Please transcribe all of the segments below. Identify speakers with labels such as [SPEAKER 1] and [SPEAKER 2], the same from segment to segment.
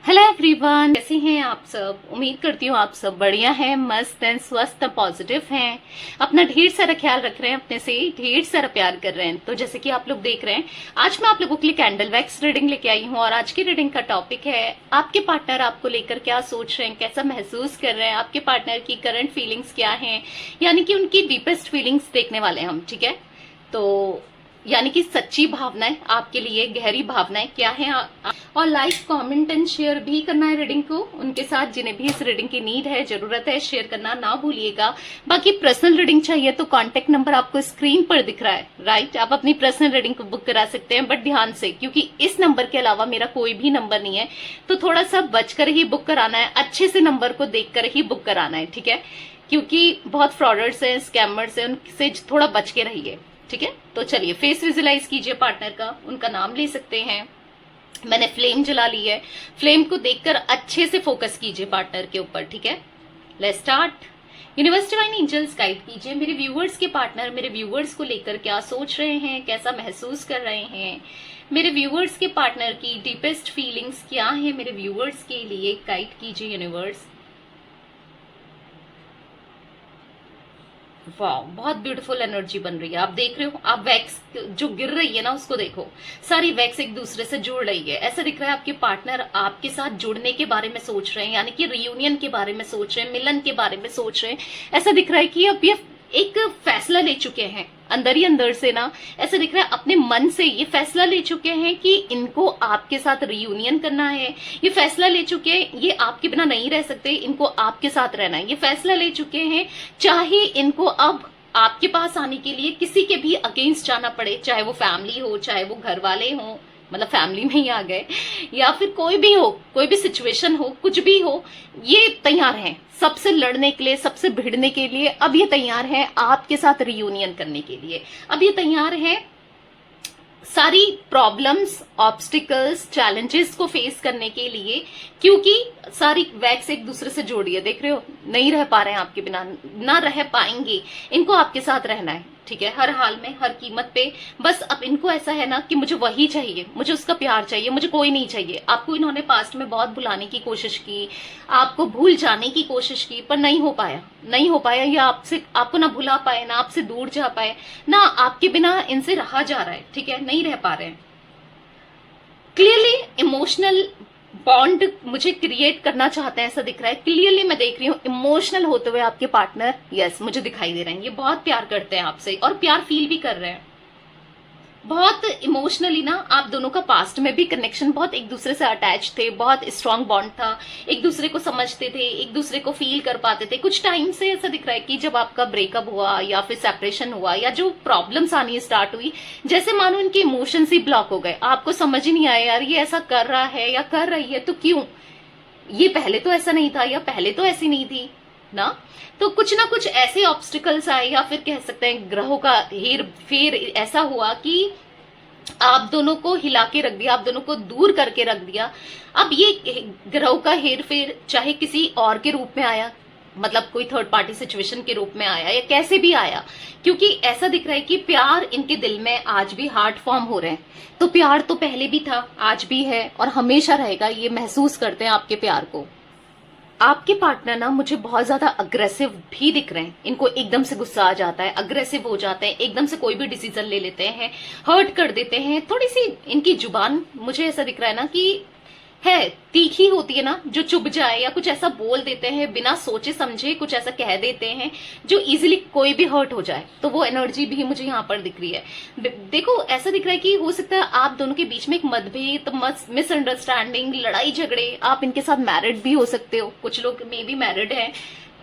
[SPEAKER 1] Hello everyone, कैसे हैं आप सब। उम्मीद करती हूँ आप सब बढ़िया हैं, मस्त हैं, स्वस्थ पॉजिटिव हैं, अपना ढेर सारा ख्याल रख रहे हैं, अपने से ढेर सारा प्यार कर रहे हैं। तो जैसे कि आप लोग देख रहे हैं, आज मैं आप लोगों के लिए कैंडल वैक्स रीडिंग लेके आई हूँ। और आज की रीडिंग का टॉपिक है आपके पार्टनर आपको लेकर क्या सोच रहे हैं, कैसा महसूस कर रहे हैं, आपके पार्टनर की करंट फीलिंग्स क्या है, यानी कि उनकी डीपेस्ट फीलिंग्स देखने वाले हैं हम। ठीक है, तो यानी कि सच्ची भावनाएं आपके लिए, गहरी भावनाएं क्या हैं। और लाइक, कमेंट एंड शेयर भी करना है रीडिंग को उनके साथ, जिन्हें भी इस रीडिंग की नीड है, जरूरत है, शेयर करना ना भूलिएगा। बाकी पर्सनल रीडिंग चाहिए तो कांटेक्ट नंबर आपको स्क्रीन पर दिख रहा है, राइट। आप अपनी पर्सनल रीडिंग को बुक करा सकते हैं, बट ध्यान से, क्योंकि इस नंबर के अलावा मेरा कोई भी नंबर नहीं है, तो थोड़ा सा बचकर ही बुक कराना है, अच्छे से नंबर को देखकर ही बुक कराना है, ठीक है। क्योंकि बहुत फ्रॉडर्स हैं, स्कैमर्स हैं, उनसे थोड़ा बच के रहिए, ठीक है। तो चलिए फेस विजुलाइज कीजिए पार्टनर का, उनका नाम ले सकते हैं। मैंने फ्लेम जला ली है, फ्लेम को देखकर अच्छे से फोकस कीजिए पार्टनर के ऊपर, ठीक है। Let's start. Universe divine angels guide कीजिए मेरे व्यूवर्स के पार्टनर मेरे व्यूवर्स को लेकर क्या सोच रहे हैं, कैसा महसूस कर रहे हैं। मेरे व्यूवर्स के पार्टनर की डीपेस्ट फीलिंग्स क्या है मेरे व्यूवर्स के लिए, गाइड कीजिए यूनिवर्स। वाह, बहुत ब्यूटीफुल एनर्जी बन रही है। आप देख रहे हो, आप वैक्स जो गिर रही है ना, उसको देखो, सारी वैक्स एक दूसरे से जुड़ रही है। ऐसा दिख रहा है आपके पार्टनर आपके साथ जुड़ने के बारे में सोच रहे हैं, यानी कि रियूनियन के बारे में सोच रहे हैं, मिलन के बारे में सोच रहे हैं। ऐसा दिख रहा है कि अब ये एक फैसला ले चुके हैं अंदर ही अंदर से ना। ऐसा दिख रहा है अपने मन से ये फैसला ले चुके हैं कि इनको आपके साथ रियूनियन करना है। ये फैसला ले चुके हैं ये आपके बिना नहीं रह सकते, इनको आपके साथ रहना है। ये फैसला ले चुके हैं चाहे इनको अब आपके पास आने के लिए किसी के भी अगेंस्ट जाना पड़े, चाहे वो फैमिली हो, चाहे वो घर वाले हो, मतलब फैमिली में ही आ गए, या फिर कोई भी हो, कोई भी सिचुएशन हो, कुछ भी हो, ये तैयार हैं सबसे लड़ने के लिए, सबसे भिड़ने के लिए। अब ये तैयार हैं आपके साथ रियूनियन करने के लिए। अब ये तैयार हैं सारी प्रॉब्लम्स, ऑब्स्टिकल्स, चैलेंजेस को फेस करने के लिए, क्योंकि सारी वैक्स एक दूसरे से जोड़ी है। देख रहे हो, नहीं रह पा रहे हैं आपके बिना, ना रह पाएंगे, इनको आपके साथ रहना है, ठीक है, हर हाल में, हर कीमत पे। बस अब इनको ऐसा है ना कि मुझे वही चाहिए, मुझे उसका प्यार चाहिए, मुझे कोई नहीं चाहिए। आपको इन्होंने पास्ट में बहुत भुलाने की कोशिश की, आपको भूल जाने की कोशिश की, पर नहीं हो पाया, नहीं हो पाया। या आपसे, आपको ना भुला पाए, ना आपसे दूर जा पाए, ना आपके बिना इनसे रहा जा रहा है, ठीक है, नहीं रह पा रहे हैं। क्लियरली इमोशनल बॉन्ड मुझे क्रिएट करना चाहते हैं, ऐसा दिख रहा है। क्लियरली मैं देख रही हूँ इमोशनल होते हुए आपके पार्टनर, यस, मुझे दिखाई दे रहे हैं। ये बहुत प्यार करते हैं आपसे और प्यार फील भी कर रहे हैं। बहुत इमोशनली ना आप दोनों का पास्ट में भी कनेक्शन, बहुत एक दूसरे से अटैच थे, बहुत स्ट्रांग बॉन्ड था, एक दूसरे को समझते थे, एक दूसरे को फील कर पाते थे। कुछ टाइम से ऐसा दिख रहा है कि जब आपका ब्रेकअप हुआ या फिर सेपरेशन हुआ या जो प्रॉब्लम्स आनी स्टार्ट हुई, जैसे मानो इनके इमोशंस ही ब्लॉक हो गए। आपको समझ ही नहीं आया यार ये ऐसा कर रहा है या कर रही है तो क्यों, ये पहले तो ऐसा नहीं था या पहले तो ऐसी नहीं थी ना। तो कुछ ना कुछ ऐसे ऑब्स्टिकल्स आए, या फिर कह सकते हैं ग्रहों का हेर फेर ऐसा हुआ कि आप दोनों को हिला के रख दिया, आप दोनों को दूर करके रख दिया। अब ये ग्रहों का हेर फेर चाहे किसी और के रूप में आया, मतलब कोई थर्ड पार्टी सिचुएशन के रूप में आया या कैसे भी आया, क्योंकि ऐसा दिख रहा है कि प्यार इनके दिल में आज भी हार्ट फॉर्म हो रहे हैं। तो प्यार तो पहले भी था, आज भी है और हमेशा रहेगा। ये महसूस करते हैं आपके प्यार को। आपके पार्टनर ना मुझे बहुत ज्यादा अग्रेसिव भी दिख रहे हैं। इनको एकदम से गुस्सा आ जाता है, अग्रेसिव हो जाते हैं, एकदम से कोई भी डिसीजन ले लेते हैं, हर्ट कर देते हैं। थोड़ी सी इनकी जुबान मुझे ऐसा दिख रहा है ना कि है तीखी होती है ना, जो चुभ जाए या कुछ ऐसा बोल देते हैं बिना सोचे समझे, कुछ ऐसा कह देते हैं जो इजीली कोई भी हर्ट हो जाए। तो वो एनर्जी भी मुझे यहाँ पर दिख रही है। देखो, ऐसा दिख रहा है कि हो सकता है आप दोनों के बीच में एक मतभेद, मिसअंडरस्टैंडिंग, लड़ाई झगड़े, आप इनके साथ मैरिड भी हो सकते हो, कुछ लोग मे बी मैरिड हैं।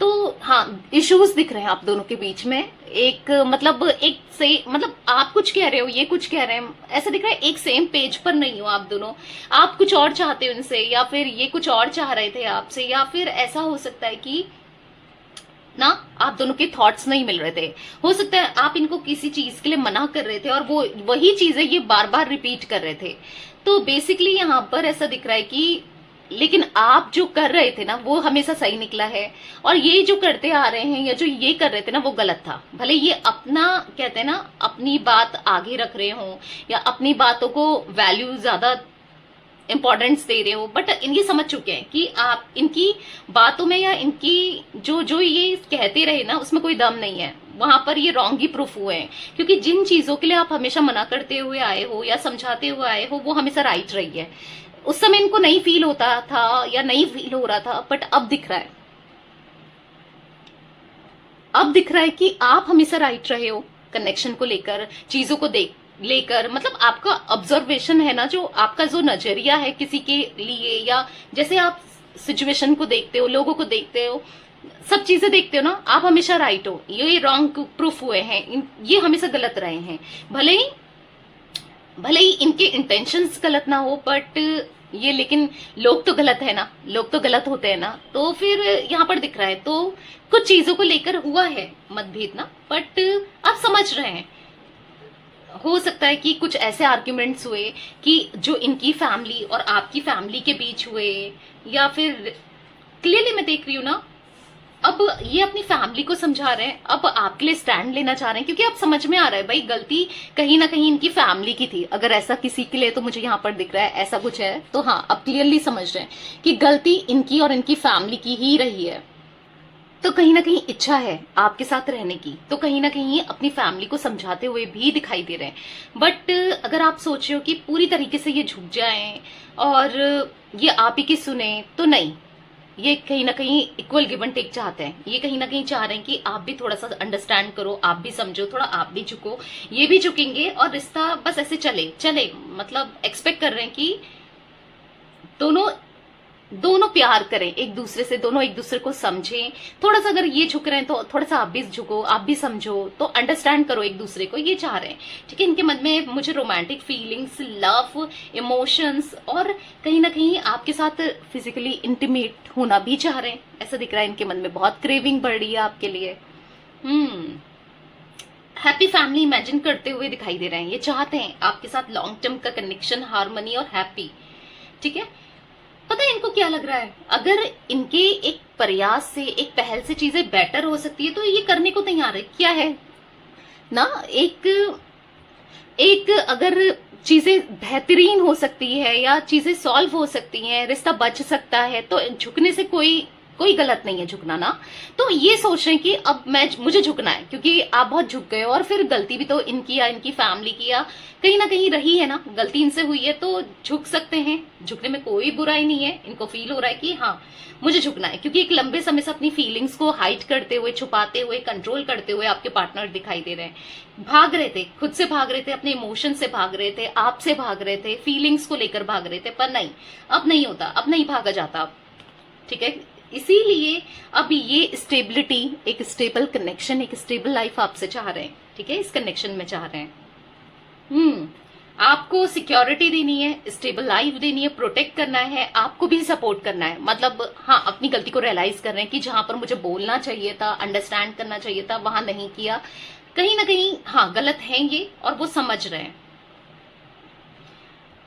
[SPEAKER 1] तो हाँ, इश्यूज दिख रहे हैं आप दोनों के बीच में। एक मतलब एक से, मतलब आप कुछ कह रहे हो, ये कुछ कह रहे हैं, ऐसा दिख रहा है एक सेम पेज पर नहीं हो आप दोनों। आप कुछ और चाहते हो इनसे, या फिर ये कुछ और चाह रहे थे आपसे, या फिर ऐसा हो सकता है कि ना आप दोनों के थॉट्स नहीं मिल रहे थे। हो सकता है आप इनको किसी चीज के लिए मना कर रहे थे और वो वही चीजें ये बार बार रिपीट कर रहे थे। तो बेसिकली यहाँ पर ऐसा दिख रहा है कि लेकिन आप जो कर रहे थे ना वो हमेशा सही निकला है, और ये जो करते आ रहे हैं या जो ये कर रहे थे ना वो गलत था। भले ये अपना, कहते हैं ना, अपनी बात आगे रख रहे हो या अपनी बातों को वैल्यू ज्यादा इंपॉर्टेंस दे रहे हो, बट ये समझ चुके हैं कि आप इनकी बातों में या इनकी जो जो ये कहते रहे ना उसमें कोई दम नहीं है, वहां पर ये रॉन्ग ही प्रूफ हुए हैं। क्योंकि जिन चीजों के लिए आप हमेशा मना करते हुए आए हो या समझाते हुए आए हो वो हमेशा राइट रही है। उस समय इनको नहीं फील होता था या नहीं फील हो रहा था, बट अब दिख रहा है, अब दिख रहा है कि आप हमेशा राइट रहे हो कनेक्शन को लेकर, चीजों को लेकर। मतलब आपका ऑब्जर्वेशन है ना, जो आपका जो नजरिया है किसी के लिए, या जैसे आप सिचुएशन को देखते हो, लोगों को देखते हो, सब चीजें देखते हो ना, आप हमेशा राइट हो। ये रॉन्ग प्रूफ हुए हैं, ये हमेशा गलत रहे हैं। भले ही इनके इंटेंशंस गलत ना हो, बट ये, लेकिन लोग तो गलत है ना, लोग तो गलत होते हैं ना, तो फिर यहाँ पर दिख रहा है। तो कुछ चीजों को लेकर हुआ है मतभेद ना, बट आप समझ रहे हैं। हो सकता है कि कुछ ऐसे आर्ग्यूमेंट्स हुए कि जो इनकी फैमिली और आपकी फैमिली के बीच हुए, या फिर क्लियरली मैं देख रही हूं ना, अब ये अपनी फैमिली को समझा रहे हैं, अब आपके लिए स्टैंड लेना चाह रहे हैं, क्योंकि अब समझ में आ रहा है भाई गलती कहीं ना कहीं इनकी फैमिली की थी। अगर ऐसा किसी के लिए तो मुझे यहाँ पर दिख रहा है ऐसा कुछ है, तो हाँ अब क्लियरली समझ रहे हैं कि गलती इनकी और इनकी फैमिली की ही रही है। तो कहीं ना कहीं इच्छा है आपके साथ रहने की, तो कहीं ना कहीं अपनी फैमिली को समझाते हुए भी दिखाई दे रहे हैं। बट अगर आप सोच रहे हो कि पूरी तरीके से ये झुक जाएं और ये आप ही की सुने, तो नहीं, ये कहीं ना कहीं इक्वल गिव एंड टेक चाहते हैं। ये कहीं ना कहीं चाह रहे हैं कि आप भी थोड़ा सा अंडरस्टैंड करो, आप भी समझो, थोड़ा आप भी झुको, ये भी झुकेंगे और रिश्ता बस ऐसे चले। मतलब एक्सपेक्ट कर रहे हैं कि दोनों प्यार करें एक दूसरे से, दोनों एक दूसरे को समझें। थोड़ा सा अगर ये झुक रहे हैं तो थोड़ा सा आप भी झुको, आप भी समझो, तो अंडरस्टैंड करो एक दूसरे को, ये चाह रहे हैं। ठीक है, इनके मन में मुझे रोमांटिक फीलिंग्स, लव, इमोशंस और कहीं ना कहीं आपके साथ फिजिकली इंटीमेट होना भी चाह रहे हैं, ऐसा दिख रहा है। इनके मन में बहुत क्रेविंग बढ़ रही है आपके लिए। हैप्पी फैमिली इमेजिन करते हुए दिखाई दे रहे हैं। ये चाहते हैं आपके साथ लॉन्ग टर्म का कनेक्शन, हार्मनी और हैप्पी। ठीक है, पता है इनको क्या लग रहा है, अगर इनके एक प्रयास से, एक पहल से चीजें बेटर हो सकती है तो ये करने को तैयार है। क्या है ना, एक अगर चीजें बेहतरीन हो सकती है या चीजें सॉल्व हो सकती हैं, रिश्ता बच सकता है, तो झुकने से कोई गलत नहीं है झुकना ना। तो ये सोच रहे हैं कि अब मुझे झुकना है, क्योंकि आप बहुत झुक गए हो और फिर गलती भी तो इनकी या इनकी फैमिली की या कहीं ना कहीं रही है ना, गलती इनसे हुई है, तो झुक सकते हैं। झुकने में कोई बुराई नहीं है। इनको फील हो रहा है कि हाँ मुझे झुकना है, क्योंकि एक लंबे समय से अपनी फीलिंग्स को हाइड करते हुए, छुपाते हुए, कंट्रोल करते हुए आपके पार्टनर दिखाई दे रहे हैं। भाग रहे थे, खुद से भाग रहे थे, अपने इमोशन से भाग रहे थे, आपसे भाग रहे थे, फीलिंग्स को लेकर भाग रहे थे, पर नहीं, अब नहीं होता, अब नहीं भागा जाता। ठीक है, इसीलिए अब ये स्टेबिलिटी, एक स्टेबल कनेक्शन, एक स्टेबल लाइफ आपसे चाह रहे हैं। ठीक है, इस कनेक्शन में चाह रहे हैं। आपको सिक्योरिटी देनी है, स्टेबल लाइफ देनी है, प्रोटेक्ट करना है, आपको भी सपोर्ट करना है। मतलब हाँ, अपनी गलती को रियलाइज कर रहे हैं कि जहां पर मुझे बोलना चाहिए था, अंडरस्टैंड करना चाहिए था, वहां नहीं किया, कहीं ना कहीं हाँ गलत है ये, और वो समझ रहे हैं।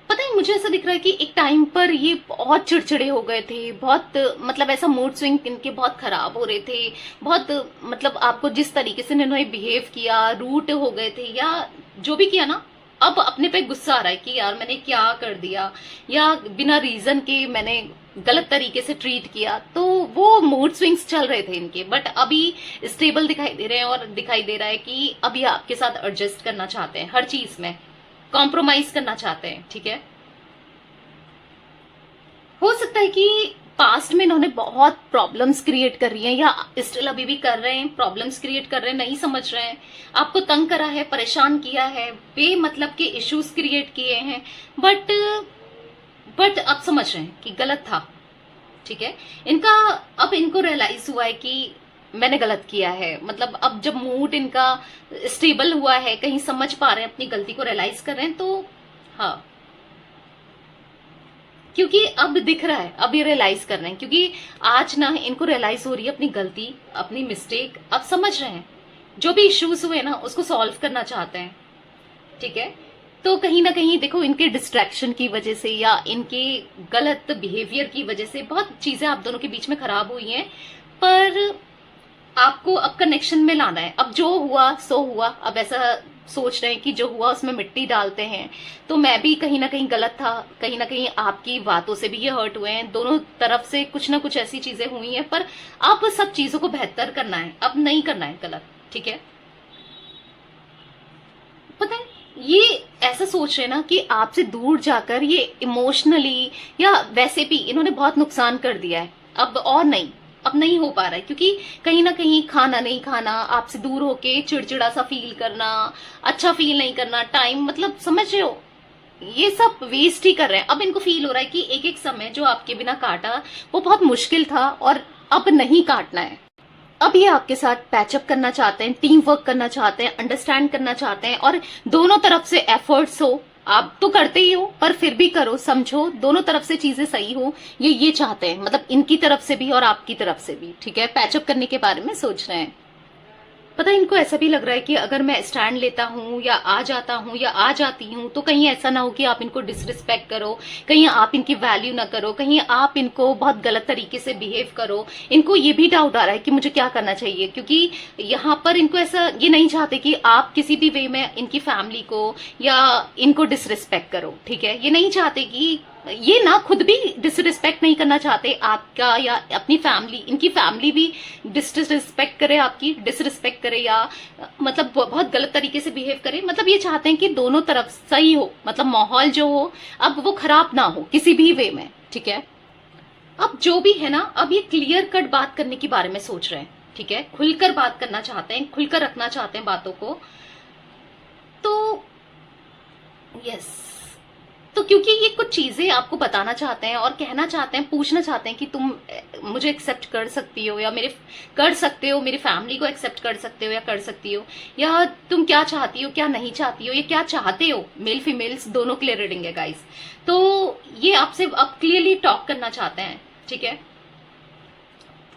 [SPEAKER 1] पता है मुझे ऐसा दिख रहा है कि एक टाइम पर ये बहुत चिड़चिड़े हो गए थे, बहुत मतलब ऐसा मूड स्विंग इनके बहुत खराब हो रहे थे, बहुत मतलब आपको जिस तरीके से इन्होंने बिहेव किया, रूट हो गए थे या जो भी किया ना, अब अपने पे गुस्सा आ रहा है कि यार मैंने क्या कर दिया, या बिना रीजन के मैंने गलत तरीके से ट्रीट किया। तो वो मूड स्विंग्स चल रहे थे इनके, बट अभी स्टेबल दिखाई दे रहे हैं और दिखाई दे रहा है कि अभी आपके साथ एडजस्ट करना चाहते हैं, हर चीज में कॉम्प्रोमाइज करना चाहते हैं। ठीक है, हो सकता है कि पास्ट में इन्होंने बहुत प्रॉब्लम्स क्रिएट कर रही हैं, या स्टिल अभी भी कर रहे हैं, प्रॉब्लम्स क्रिएट कर रहे हैं, नहीं समझ रहे हैं, आपको तंग करा है, परेशान किया है, बेमतलब के इश्यूज क्रिएट किए हैं, बट अब समझ रहे हैं कि गलत था। ठीक है, अब इनको रियलाइज हुआ है कि मैंने गलत किया है। मतलब अब जब मूड इनका स्टेबल हुआ है, कहीं समझ पा रहे हैं, अपनी गलती को रियलाइज कर रहे हैं, तो हाँ, क्योंकि अब दिख रहा है, अब ये रियलाइज कर रहे हैं, क्योंकि आज ना इनको रियलाइज हो रही है अपनी गलती, अपनी मिस्टेक, अब समझ रहे हैं, जो भी इश्यूज हुए ना उसको सॉल्व करना चाहते हैं। ठीक है, तो कहीं ना कहीं देखो इनके डिस्ट्रैक्शन की वजह से या इनके गलत बिहेवियर की वजह से बहुत चीजें आप दोनों के बीच में खराब हुई हैं, पर आपको अब कनेक्शन में लाना है। अब जो हुआ सो हुआ, अब ऐसा सोच रहे हैं कि जो हुआ उसमें मिट्टी डालते हैं। तो मैं भी कहीं ना कहीं गलत था, कहीं ना कहीं आपकी बातों से भी ये हर्ट हुए हैं, दोनों तरफ से कुछ ना कुछ ऐसी चीजें हुई हैं, पर अब सब चीजों को बेहतर करना है, अब नहीं करना है गलत, ठीक है। पता है ये ऐसा सोच रहे हैं ना कि आपसे दूर जाकर ये इमोशनली या वैसे भी इन्होंने बहुत नुकसान कर दिया है, अब और नहीं, अब नहीं हो पा रहा है, क्योंकि कहीं ना कहीं खाना नहीं खाना, आपसे दूर होके चिड़चिड़ा सा फील करना, अच्छा फील नहीं करना, टाइम मतलब समझ रहे हो, ये सब वेस्ट ही कर रहे हैं। अब इनको फील हो रहा है कि एक एक समय जो आपके बिना काटा वो बहुत मुश्किल था और अब नहीं काटना है। अब ये आपके साथ पैचअप करना चाहते हैं, टीम वर्क करना चाहते हैं, अंडरस्टैंड करना चाहते हैं, और दोनों तरफ से एफर्ट्स हो। आप तो करते ही हो पर फिर भी करो, समझो, दोनों तरफ से चीजें सही हो, ये चाहते हैं, मतलब इनकी तरफ से भी और आपकी तरफ से भी, ठीक है। पैचअप करने के बारे में सोच रहे हैं। पता है इनको ऐसा भी लग रहा है कि अगर मैं स्टैंड लेता हूं या आ जाता हूं या आ जाती हूं तो कहीं ऐसा ना हो कि आप इनको डिसरिस्पेक्ट करो, कहीं आप इनकी वैल्यू ना करो, कहीं आप इनको बहुत गलत तरीके से बिहेव करो। इनको ये भी डाउट आ रहा है कि मुझे क्या करना चाहिए, क्योंकि यहाँ पर इनको ऐसा ये नहीं चाहते कि आप किसी भी वे में इनकी फैमिली को या इनको डिसरिस्पेक्ट करो, ठीक है। ये नहीं चाहते कि ये ना खुद भी डिसरिस्पेक्ट नहीं करना चाहते आपका या अपनी फैमिली, इनकी फैमिली भी डिसरिस्पेक्ट करे, आपकी डिसरिस्पेक्ट करे या मतलब बहुत गलत तरीके से बिहेव करे। मतलब ये चाहते हैं कि दोनों तरफ सही हो, मतलब माहौल जो हो अब वो खराब ना हो किसी भी वे में, ठीक है। अब जो भी है ना, अब ये क्लियर कट बात करने के बारे में सोच रहे हैं, ठीक है। खुलकर बात करना चाहते हैं, खुलकर रखना चाहते हैं बातों को। तो यस, तो क्योंकि ये कुछ चीजें आपको बताना चाहते हैं और कहना चाहते हैं, पूछना चाहते हैं कि तुम मुझे एक्सेप्ट कर सकती हो या कर सकते हो, मेरी फैमिली को एक्सेप्ट कर सकते हो या कर सकती हो, या तुम क्या चाहती हो क्या नहीं चाहती हो, या क्या चाहते हो। मेल फीमेल्स दोनों क्लियर रीडिंग है गाइस। तो ये आपसे अब क्लियरली टॉक करना चाहते हैं, ठीक है,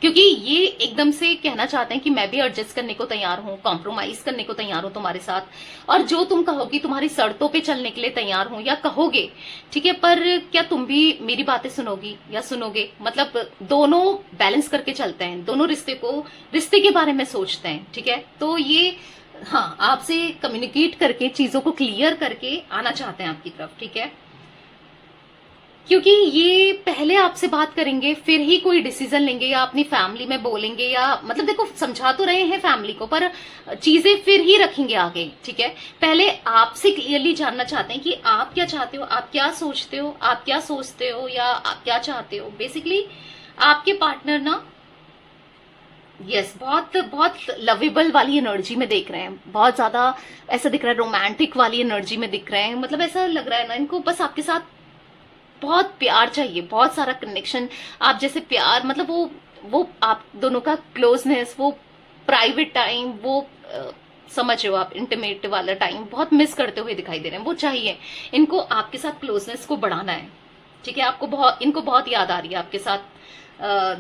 [SPEAKER 1] क्योंकि ये एकदम से कहना चाहते हैं कि मैं भी एडजस्ट करने को तैयार हूं, कॉम्प्रोमाइज करने को तैयार हूं तुम्हारे साथ, और जो तुम कहोगी तुम्हारी शर्तों पे चलने के लिए तैयार हूं या कहोगे, ठीक है। पर क्या तुम भी मेरी बातें सुनोगी या सुनोगे, मतलब दोनों बैलेंस करके चलते हैं, दोनों रिश्ते के बारे में सोचते हैं, ठीक है। तो ये हाँ आपसे कम्युनिकेट करके चीजों को क्लियर करके आना चाहते हैं आपकी तरफ, ठीक है। क्योंकि ये पहले आपसे बात करेंगे फिर ही कोई डिसीजन लेंगे या अपनी फैमिली में बोलेंगे, या मतलब देखो समझा तो रहे हैं फैमिली को पर चीजें फिर ही रखेंगे आगे, ठीक है। पहले आपसे क्लियरली जानना चाहते हैं कि आप क्या चाहते हो, आप क्या सोचते हो, आप क्या सोचते हो या आप क्या चाहते हो। बेसिकली आपके पार्टनर ना यस बहुत बहुत लवेबल वाली एनर्जी में देख रहे हैं, बहुत ज्यादा ऐसा दिख रहा है, रोमांटिक वाली एनर्जी में दिख रहे हैं। मतलब ऐसा लग रहा है ना इनको बस आपके साथ बहुत प्यार चाहिए, बहुत सारा कनेक्शन, आप जैसे प्यार, मतलब वो आप दोनों का क्लोजनेस, वो प्राइवेट टाइम, वो समझ रहे हो आप, इंटीमेट वाला टाइम बहुत मिस करते हुए दिखाई दे रहे हैं। वो चाहिए इनको, आपके साथ क्लोजनेस को बढ़ाना है, ठीक है। इनको बहुत याद आ रही है आपके साथ,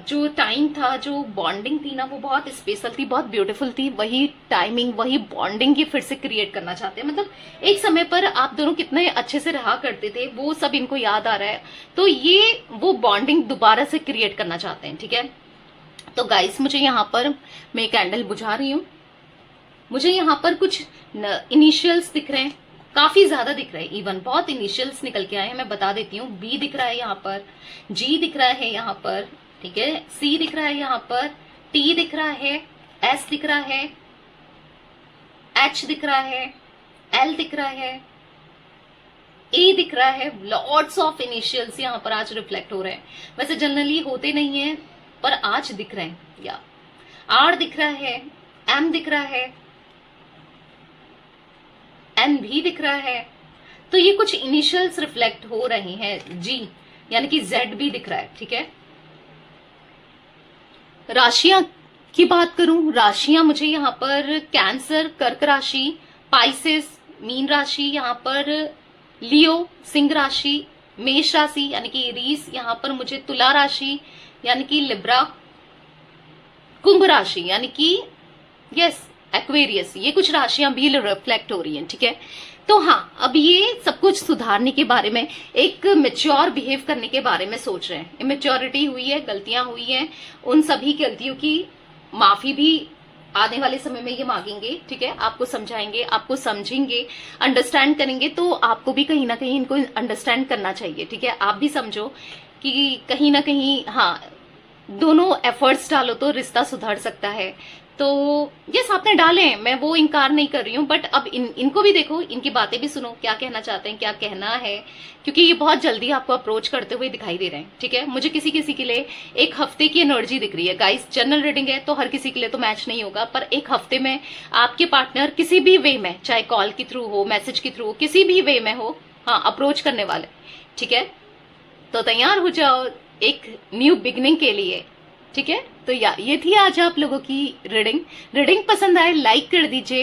[SPEAKER 1] जो टाइम था, जो बॉन्डिंग थी ना, वो बहुत स्पेशल थी, बहुत ब्यूटीफुल थी। वही टाइमिंग, वही बॉन्डिंग ये फिर से क्रिएट करना चाहते हैं। मतलब एक समय पर आप दोनों कितने अच्छे से रहा करते थे, वो सब इनको याद आ रहा है, तो ये वो बॉन्डिंग दोबारा से क्रिएट करना चाहते हैं, ठीक है। तो गाइस मुझे यहाँ पर, मैं कैंडल बुझा रही हूँ, मुझे यहाँ पर कुछ इनिशियल्स दिख रहे हैं, काफी ज्यादा दिख रहे हैं, इवन बहुत इनिशियल्स निकल के आए हैं। मैं बता देती हूँ, बी दिख रहा है यहाँ पर, जी दिख रहा है यहाँ पर, ठीक है, सी दिख रहा है यहाँ पर, टी दिख रहा है, एस दिख रहा है, एच दिख रहा है, एल दिख रहा है, ए दिख रहा है। लॉट्स ऑफ इनिशियल्स यहाँ पर आज रिफ्लेक्ट हो रहे हैं। वैसे जनरली होते नहीं है पर आज दिख रहे हैं। या आर दिख रहा है, एम दिख रहा है, एन भी दिख रहा है। तो ये कुछ इनिशियल्स रिफ्लेक्ट हो रहे हैं। जी यानी कि जेड भी दिख रहा है, ठीक है। राशियां की बात करूं, राशियां मुझे यहाँ पर कैंसर, कर्क राशि, पाइसेस, मीन राशि, यहाँ पर लियो, सिंह राशि, मेष राशि यानी कि एरीज, यहाँ पर मुझे तुला राशि यानी कि लिब्रा, कुंभ राशि यानी कि यस एक्वेरियस, ये कुछ राशियां भी रिफ्लेक्ट हो रही हैं, ठीक है। तो हाँ अब ये सब कुछ सुधारने के बारे में, एक मेच्योर बिहेव करने के बारे में सोच रहे हैं। इमेच्योरिटी हुई है, गलतियां हुई हैं, उन सभी गलतियों की माफी भी आने वाले समय में ये मांगेंगे, ठीक है, आपको समझाएंगे, आपको समझेंगे, अंडरस्टैंड करेंगे, तो आपको भी कहीं ना कहीं इनको अंडरस्टैंड करना चाहिए, ठीक है। आप भी समझो कि कहीं ना कहीं, हाँ, दोनों एफर्ट्स डालो तो रिश्ता सुधर सकता है। तो यस, आपने डाले हैं, मैं वो इनकार नहीं कर रही हूँ, बट अब इनको भी देखो, इनकी बातें भी सुनो, क्या कहना चाहते हैं, क्या कहना है, क्योंकि ये बहुत जल्दी आपको अप्रोच करते हुए दिखाई दे रहे हैं, ठीक है। मुझे किसी किसी के लिए एक हफ्ते की एनर्जी दिख रही है गाइस। जनरल रीडिंग है तो हर किसी के लिए तो मैच नहीं होगा, पर एक हफ्ते में आपके पार्टनर किसी भी वे में, चाहे कॉल के थ्रू हो, मैसेज के थ्रू हो, किसी भी वे में हो, हाँ, अप्रोच करने वाले, ठीक है। तो तैयार हो जाओ एक न्यू बिगनिंग के लिए, ठीक है। तो ये थी आज आप लोगों की रीडिंग। रीडिंग पसंद आए लाइक कर दीजिए।